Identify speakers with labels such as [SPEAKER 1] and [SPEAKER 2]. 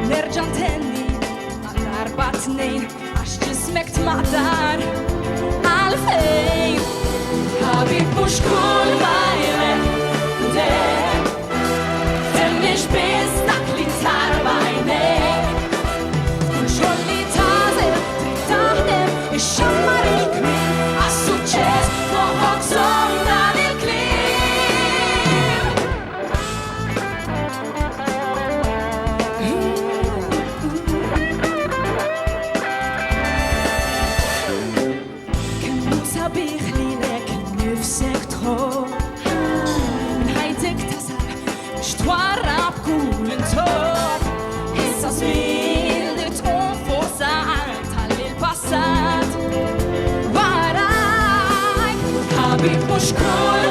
[SPEAKER 1] نرجع تاني على 4 سنين عش جسمك تمعدر عالفين حبيب مش كل ما يمدك تمش بيستك لي تار بعينيك كل شغل لي تازر تريد تخدم الشمر الكبير عالسوتشيس فوقك صمنا للكليم كم صبيح لي لكن نفسك تخوف من هيدك تسر مش تورب كل انتور هسا سميلت وفوسات على الباسات وراي حبيب مش كل